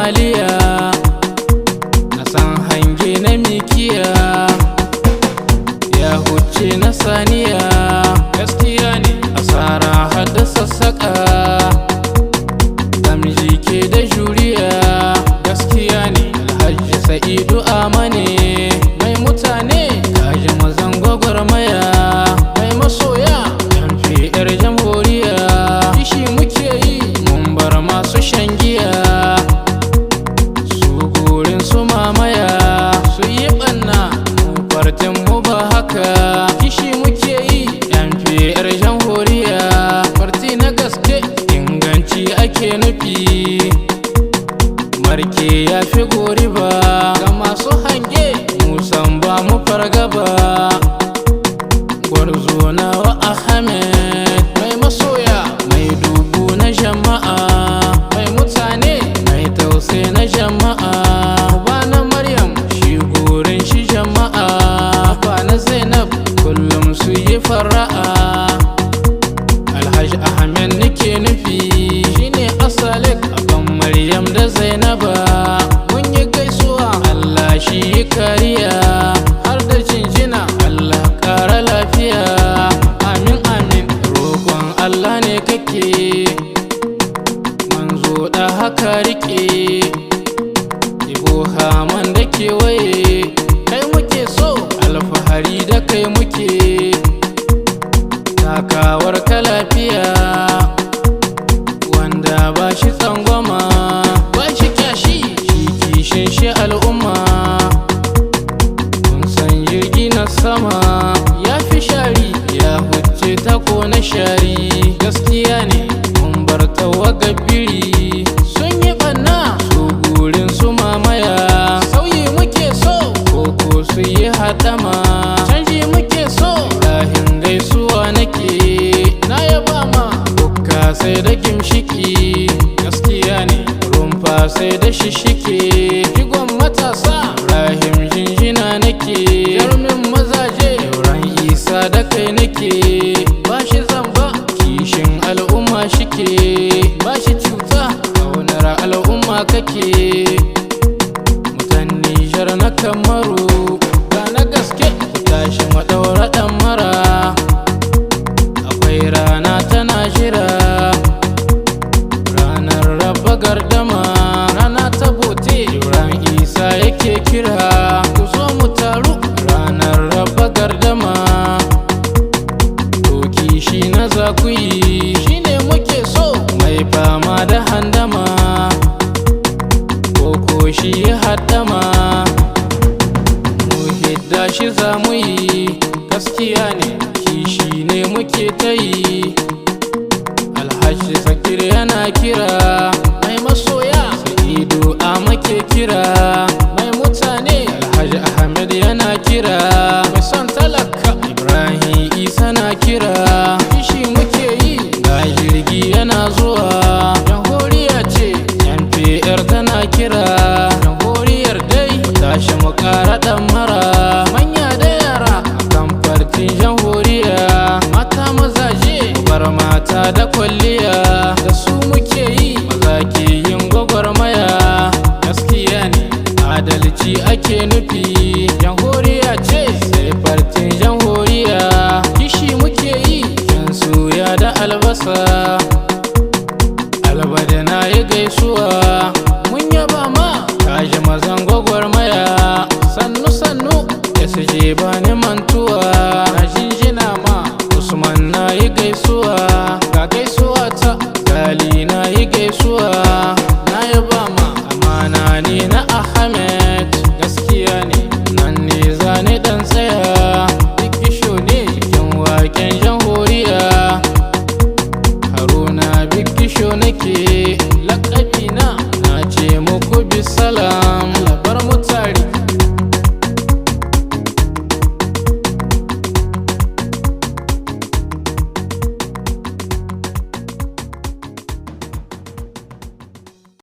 maliya, na san hange na mikiya, ya huce na saniya. Gaskiya ne asara hada sassaka, zamji ke da juriya. Gaskiya ne Alhaji Sa'idu Amane mai mutane, kaji mazan gwagwarmaya, mai masoya yan fi'yar jamhuriya. Kishi muke yi mun bar masu shan giya, su gurin su mamaya, su yi ɓanna mu fartin mu ba haka. Kishi muke yi yan fi'yar jamhuriya, farti na gaske inganci ake nufi. Marke ya fi gori ba ga masu hange, musan ba mu fargaba. Gwarzo nawa Ahmed mai masoya, mai dubu na jama'a, mai mutane, mai tausayi na jama'a. Ba na Maryam shi gurin shi jama'a, ba na Zainab kullum su yi fara'a. Alhaji Ahmed nake nufi, shine asalik aban Maryam da Zainaba. Mun yi gaisuwa Allah shi yi kariya, har da jinjina Allah ƙara lafiya. Amin amin roƙon Allah ne kake, manzo da haka rike. Ibo Haman da kewaye kai muke so, alfahari da kai muke. Takawar ka lafiya, wanda ba shi tsangwama, ba shi kyashi, shi kishin shi al'umma. Kun san jirgi na sama ya fi shari, ya huce tako na shari. Gaskiya ne mun bar tawaga biri, sun yi ɓanna su gurin su mamaya. Sauyi muke so koko su yi haɗama, canji muke so. Rahin gaisuwa nake na yaba ma, bukka sai da gimshiki. Gaskiya ne rumfa sai da shishike, jigon matasa Ibrahim jinjina nake. Jarumin mazaje Yauran Isa da kai nake, ba shi zamba kishin al'umma shike, ba shi cuta ƙaunar al'umma kake. Mutan Nijar na Kamaru ga na gaske, ku tashi maɗaura ɗan mara. Akwai rana tana jira, ranar raba gardama, rana ta bote. Yauran Isa yake kira, ku zo mu taru ranar raba gardama. Doki shi na zakuyi, shine muke so, mai fama da handama, koko shi ya haddama. Mu hidda shi za mu yi, gaskiya ne kishi ne muke ta yi. Alhaji Zakir yana kira, mai masoya Sa'idu Ama ke kira, mai mutane Alhaji Ahmed yana kira, mai son talaka Ibrahim Isa na kira. Kishi muke yi ga jirgi yana zuwa, jamhuriya ce yan fi'yar tana kira. Jamhuriyar dai tashi mu ƙara ɗan mara, manya da yara kan fartin jamhuriya. Mata mazaje bar mata da kwalliya, da su muke yi maza ke yin gwagwarmaya. Gaskiya ne adalci ake nufi, jamhuriya ce sai fartin jamhuriya. Kishi muke yi yan suya da albasa, albada na yi gaisuwa. Mun yaba ma kaji mazan gwagwarmaya, sannu sannu SJ ba ni mantuwa. Na jinjina ma Usman na yi gaisuwa, ga gaisuwa ta Gali na yi gaisuwa. Na yaba ma amana ne na Ahmed, gaskiya ne nan ne zane dan tsaya. Bikisho ne cikin waken jamhuriya, Haruna Bikisho nake lakabina, na ce muku bisalam.